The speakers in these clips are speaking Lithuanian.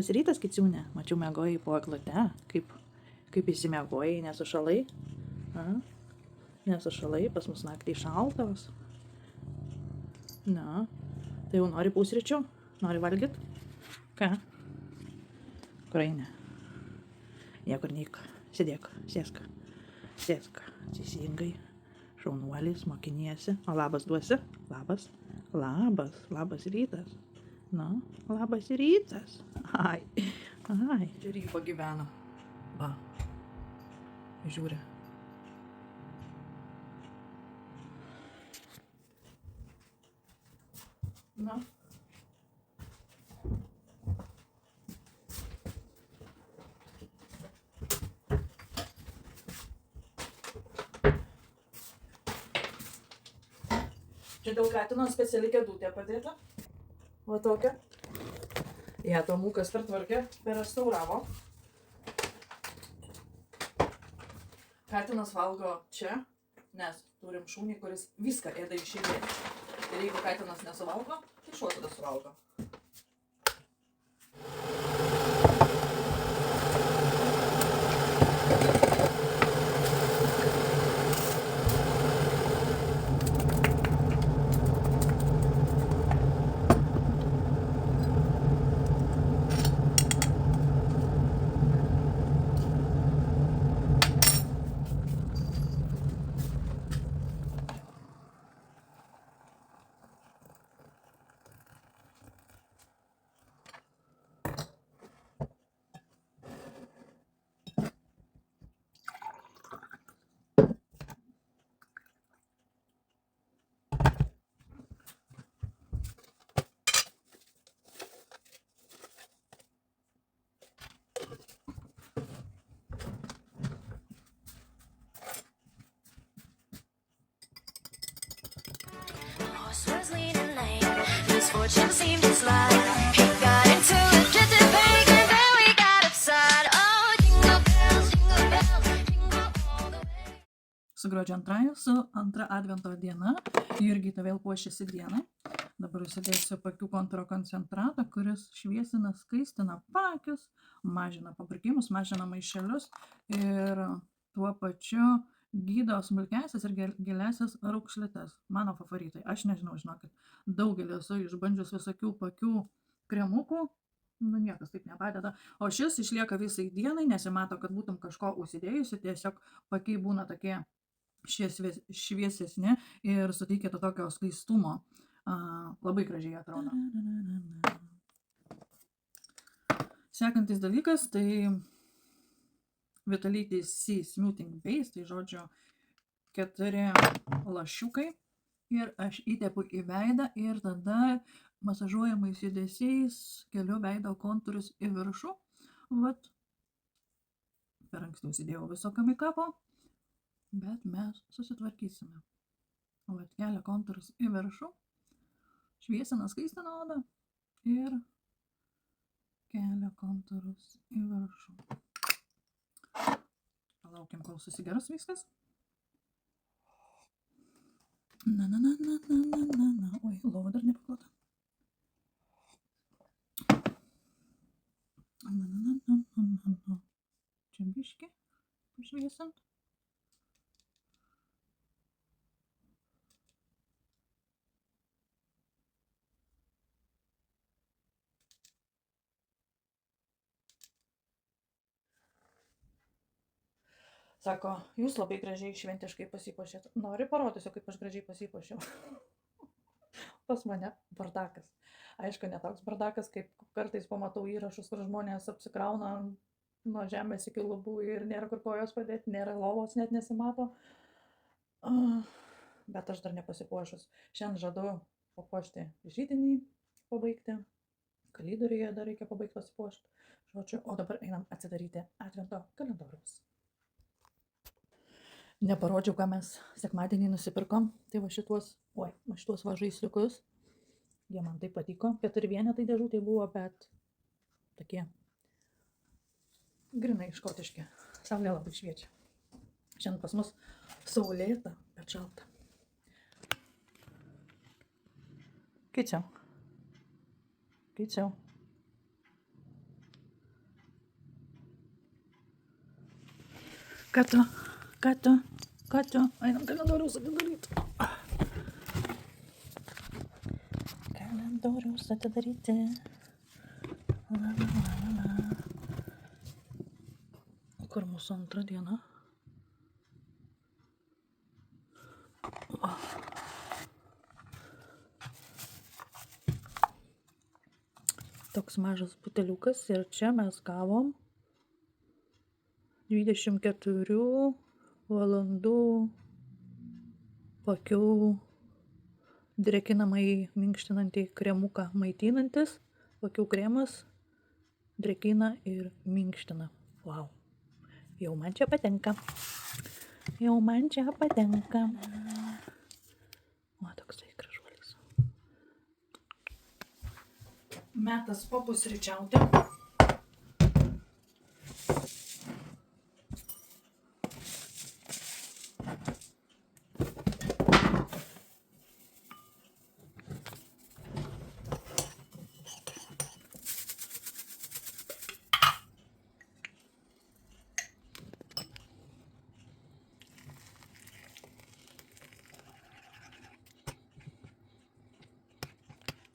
Labas rytas, kiciūnė. Mačiau, miegojai po eglute. Kaip įsimiegojai, nesušalai? A? Nesušalai, pas mus naktį šaltos. Na, tai jau nori pusryčių? Nori valgyt? Ką? Kur eini? Niekur neik. Sėdėk, sėsk. Sėsk, teisingai. Šaunuolis, mokiniesi. O labas duosi? Labas. Labas rytas. Na, labas rytas. Ai. Žiūrėk, pagyveno. Va. Žiūri. Na. Čia dėl katino speciali kėdutė padėta. Va tokia. Ja, Tomukas pertvarkė, perrestauravo. Katinas valgo čia, nes turim šunį, kuris viską ėda iš eilės. Ir jeigu katinas nesuvalgo, tai šuo tada suvalgo. Was leading late, misfortune seemed to slide. He got into a drifted pagan, then we got upside. Oh, jingle bells, jingle all the way. Su gruodžio antrąja, su antra advento diena. Jurgita vėl puošiasi dienai. Dabar užsidėsiu pakių kontūro koncentratą, kuris šviesina, skaistina pakius, mažina paburkimus, mažina maišelius ir tuo pačiu gydo smulkiasias ir giliasias raukšlytes. Mano favoritai. Aš nežinau, žinokit, daugelį esu išbandžius visokių pakių kremukų, niekas taip nepadeda. O šis išlieka visai dienai, nesimato, kad būtum kažko užsidėjusi, tiesiog pakiai būna tokie šviesesni ir suteikia to tokio skaistumo. Labai gražiai atrodo. Sekantis dalykas, tai Vitalytis C Smoothing Base, tai žodžiu 4 lašiukai ir aš įtepu į veidą ir tada masažuojamais judesiais keliu veido kontūrus į viršų. Vat. Per anksti užsidėjau visokio meikapo, bet mes susitvarkysime. Vat kelia kontūrus į viršų, šviesina, skaistina odą ir kelia kontūrus į viršų. Palaukim, kol susigeras viskas. Na. Oi, lova dar nepaklota. Na. Čia biškį pašviesint. Sako, jūs labai gražiai šventiškai pasipuošėt. Nori parodysiu, kaip aš gražiai pasipuošiau. Pas mane bardakas. Aišku, ne toks bardakas, kaip kartais pamatau įrašus, kur žmonės apsikrauna nuo žemės iki lubų ir nėra kur kojos padėti, nėra lovos, net nesimato. Bet aš dar nepasipuošus. Šiandien žadu papuošti židinį, pabaigti. Kalidoriuje dar reikia pabaigti pasipuošti. Žodžiu, o dabar einam atsidaryti advento kalendoriaus. Neparodžiau, ką mes sekmadienį nusipirkom. Tai va šituos va žaisliukus. Jie man taip patiko. 4 vienetai dėžutė buvo, bet tokie grinai škotiški. Saulė labai šviečia. Šiandien pas mus saulėta, bet šalta. Keičiau. Ką tu? Einam kalendoriaus atidaryti. Kalendoriaus atidaryti. La, la, la, la, la. Kur mūsų antra diena? Toks mažas buteliukas ir čia mes gavom 24 valandų pakių drėkinamai minkštinantį kremuką maitinantis. Pakių kremas drėkina ir minkština. Wow. Jau man čia patenka. O, toksai gražuolis. Metas papusryčiauti.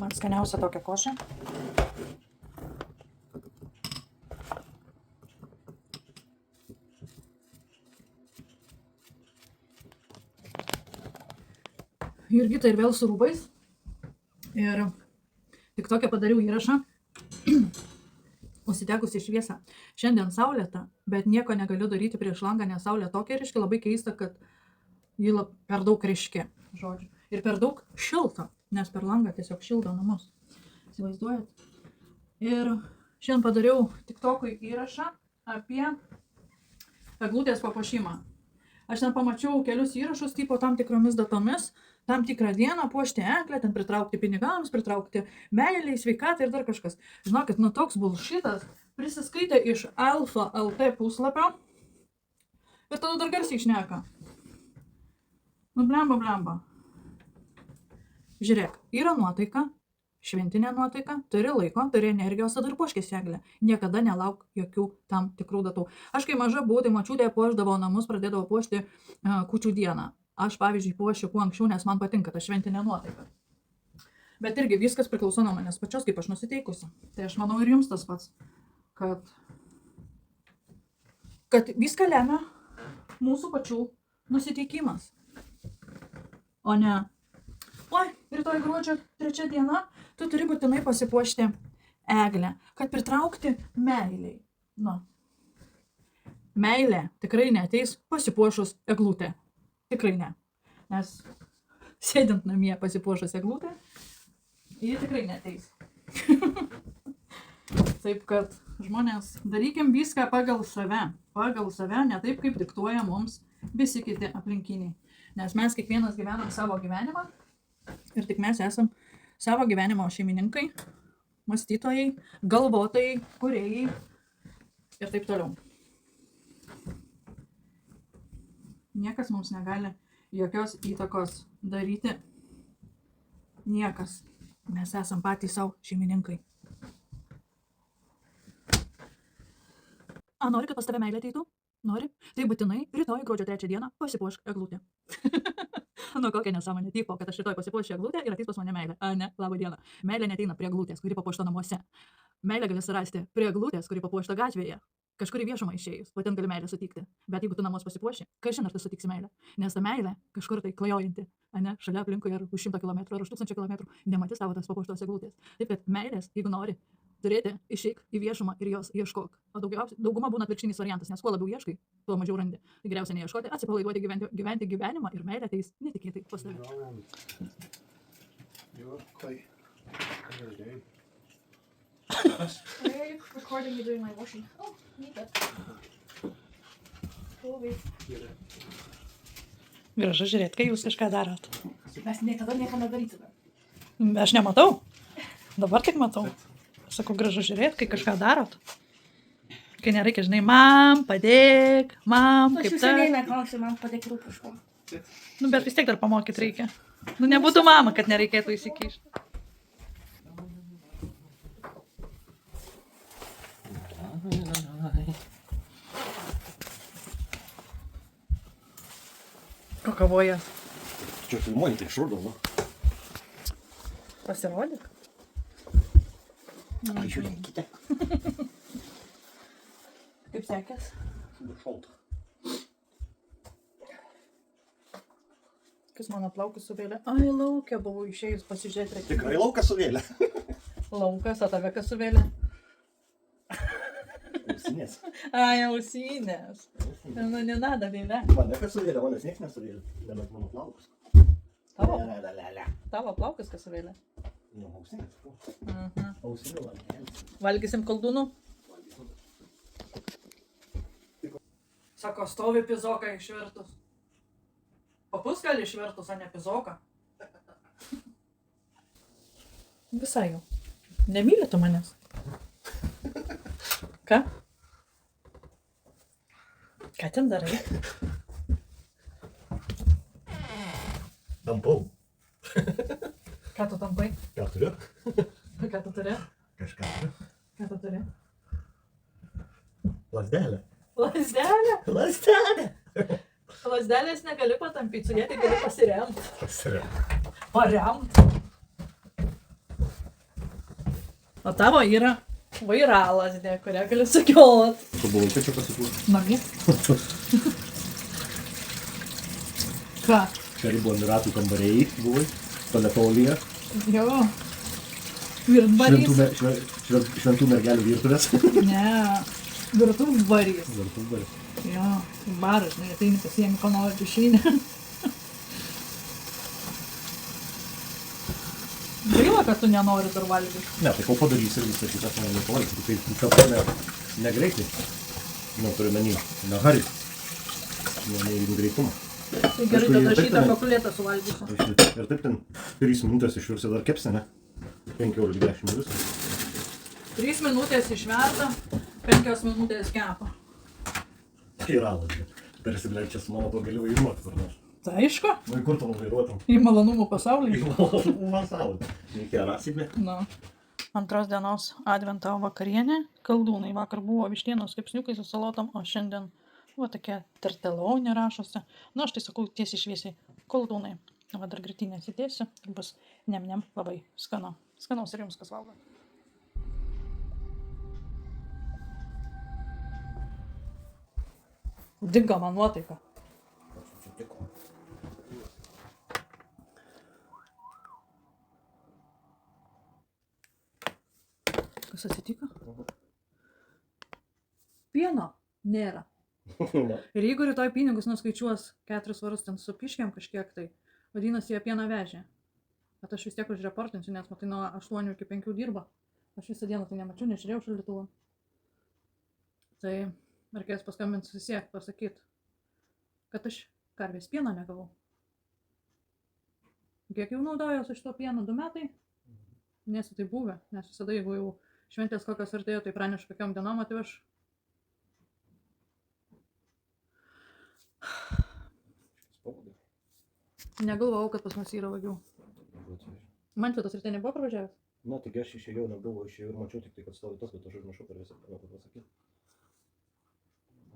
Man skaniausia tokia košė. Jurgita ir vėl su rūbais. Ir tik tokią padariau įrašą. Užsitegusi šviesą. Šiandien saulėta, bet nieko negaliu daryti prieš langą, nes saulė tokia ryški, labai keista, kad ji per daug ryški, žodžiu. Ir per daug šilta, nes per langą tiesiog šildo namus. Įsivaizduojat? Ir šiandien padariau TikTok'ui įrašą apie eglutės papuošimą. Aš ten pamačiau kelius įrašus, tipo tam tikromis datomis, tam tikrą dieną puošti eglę, ten pritraukti pinigams, pritraukti meilei, sveikatai ir dar kažkas. Žinokit, nu toks bullshitas, prisiskaitė iš Alfa LT puslapio ir tada dar garsiai šneka. Nu blemba. Žiūrėk, yra nuotaika, šventinė nuotaika, turi laiko, turi energijos, tada ir puoškis eglę. Niekada nelauk jokių tam tikrų datų. Aš kai maža buvau, tai močiutė puošdavo namus, pradėdavo puošti kūčių dieną. Aš, pavyzdžiui, puošiu kuo anksčiau, nes man patinka ta šventinė nuotaika. Bet irgi viskas priklauso nuo manęs pačios, kaip aš nusiteikusi. Tai aš manau ir jums tas pats, kad viską lemia mūsų pačių nusiteikimas. O ne, oi, rytoj gruodžio 3 diena, tu turi būtinai pasipuošti eglę, kad pritraukti meiliai. Nu, meilė tikrai neateis pasipuošus eglutę. Tikrai ne. Nes sėdint namie pasipuošus eglutę, ji tikrai neateis. Taip kad žmonės, darykim viską pagal save, ne taip, kaip diktuoja mums visi kiti aplinkiniai. Nes mes kiekvienas gyvenam savo gyvenimą ir tik mes esam savo gyvenimo šeimininkai, mąstytojai, galvotojai, kūrėjai ir taip toliau. Niekas mums negali jokios įtakos daryti. Niekas. Mes esam patys savo šeimininkai. Nori, kad pas tave meilė ateitų? Nori? Tai būtinai rytoj gruodžio 3 dieną pasipuošk eglutę. Nu, kokia nesąmonė tipo, kad aš rytoj pasipuošiu eglutę ir ateis pas mane meilė. Ne, laba diena. Meilė neateina prie eglutės, kuri papuošta namuose. Meilė gali surasti prie eglutės, kuri papuošta gatvėje. Kažkur į viešumą išėjus, o ten gali meilę sutikti. Bet jeigu tu namus pasipuoši, kažin ar tu sutiksi meilę. Nes ta meilė kažkur tai klajojanti, šalia aplinkui ar už 100 km ar už 1000 km, nematys tavo tas papuoštos eglutės. Taip kad meilės, jeigu nori turėti, išeik į viešumą ir jos ieškok. O dauguma būna atvirkštinis variantas, nes kuo labiau ieškai, tuo mažiau randi. Tai geriausia neieškoti, atsipalaiduoti, gyventi gyvenimą ir meilė ateis netikėtai pas tave. Why are you recording me doing my washing? Oh, need that. Gražu žiūrėti, kai jūs kažką darot. Mes niekada nieko nedarytume. Aš nematau. Dabar tik matau. Sakau, gražu žiūrėti, kai kažką darot. Kai nereikia, žinai, mam, padėk, mam, Aš kaip jau seniai neklausiu, man padėk rūpiško. Nu, bet vis tiek dar pamokyti reikia. Nu, nebūtų mama, kad nereikėtų įsikišti. Pakavoja. Čia filmuoji, tai šrudo, nu. Pasirodyk. Pažiūrėkite. Kaip sekės? Šalta. Kas mano plaukus suvėlė? Ai, laukia buvau išėjus pasižiūrėti. Tikrai laukas suvėlė. Laukas, o tave kas suvėlė? Ausinės. Ai, ausinės. Nu, nenada vėlė. Mane kas suvėlė, manęs nieks nesuvėlė. Nebent mano plaukus. Tavo plaukas kas suvėlė? Nu, ausinės. Mhm. Ausinių lankelis. Valgysim koldūnų? Sako, stovi pizoką išvertus. Papuskalį išvertus, o ne pizoką. Visai jau. Nemyli tu manęs? Ką? Ką ten darai? Tampau. Ką tu tampai? Ką turiu? Ką tu turi? Kažką turiu. Ką tu turi? Lazdelę. Lasdelė? Lazdelę. Lasdelės negali patampyti, su jie tik gali pasiremti. Pasirem. Paremt. O tavo yra vairalasdė, kurią gali sukiot. Tu buvai, kad čia pasipūrė. Nagi? Ką? Karibų Emiratų kambariai buvai. Paletolyje. Jo. Virtbarys. Šventų mergelių virtuvės. Ne. Virtuvbarys. Virtuvės. Jo. Baras, ne, ateini pasiemi ko nori kišinę. Gaila, kad tu nenori dar valgyti. Ne, tai kol padarysi ir visą šitą aš nepavalgyti. Tai čia negreitai. Nu, turiu menį. Ne hari. Ne į greitumą. Tai gerai, Aišku, tada ir taip šitą ten- kakulėtą suvalgysiu. Ir taip ten 3 minutės išvirsi dar kepsi, ne? 15-10 minučių. 3 minutės išverda, 5 minutės kepa. Tai yra lazda. Persiblėk čia su mano to gali vairuoti kur nors. Tai aišku, Nu, į kur tu vairuotum? į malonumų pasaulį. Pasaulį. Reikia rasime. Na. Antros dienos advento vakarienė. Koldūnai. Vakar buvo vištienos kepsniukai su salotom, o šiandien va tokia tartelonė rašosi. Na, aš tai sakau tiesiai šviesiai. Koldūnai. Va dar gritinę įdėsiu ir bus nem labai skanu. Skanaus ir jums kas valgo. Dingo man nuotaika. Kas atsitiko? Pieno nėra. Ir jeigu rytoj pinigus nuskaičiuos 4 svarus ten su piškiam kažkiek tai, vadinasi, jie pieną vežė. Bet aš vis tiek užreportinsiu, nes matai nuo 8 iki 5 dirba. Aš visą dieną tai nemačiau, nežiūrėjau šaldytuvą. Tai reikės paskambinti susisiekt, pasakyti, kad aš karvės pieną negavau. Kiek jau naudojau su šito pieno 2 metai? Nesu tai buvę, nes visada jeigu jau šventės kokios artėjo, tai pranešu kokiam dienom atveš. Negalvojau, kad pas mus yra vagių. Man čia tas ryte nebuvo pravažiavęs? Na, tik aš išėjau, nebuvo išėjau ir mačiau tik tai, kad stovi tas, bet aš užmiršau per visą planą pasakyti.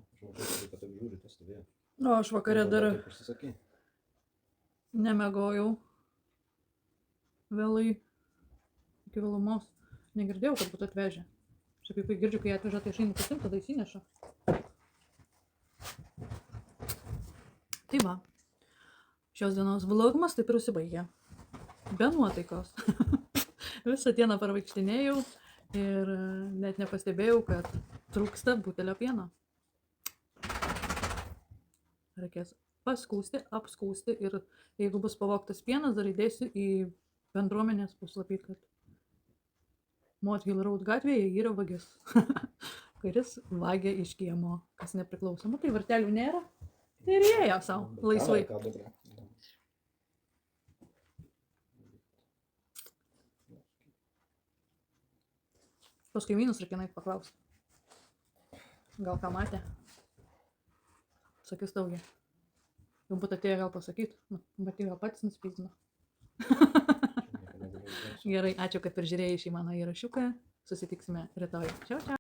Aš mačiau, kad taip žiūri, tas stovėjo. O aš vakare dar Taip užsisakei. nemegojau. Vėlai. Iki vėlumos. Negirdėjau, kad būtų atvežę. Šiaip kai girdžiu, kai atveža, tai aš einu pasimti, tada įsineša. Tai va. Šios dienos vlogmas taip ir užsibaigė. Be nuotaikos. Visą dieną parvaikštinėjau ir net nepastebėjau, kad trūksta butelio pieno. Reikės paskūsti, apskūsti ir jeigu bus pavogtas pienas, dar įdėsiu į bendruomenės puslapį, kad Mothill Road gatvėje yra vagis, kuris vagia iš kiemo, kas nepriklausoma. Tai vartelių nėra, tai ir ėjo savo laisvai. Ką dabar? Pas kaimynus reikia nueit paklausti. Gal ką matė? Sakys daugia. Jau būtų atėję gal pasakyt. Nu, bet gal patys nuspydino. Gerai, ačiū, kad peržiūrėjai šį mano įrašiuką. Susitiksime rytoj. Čiau, čiau.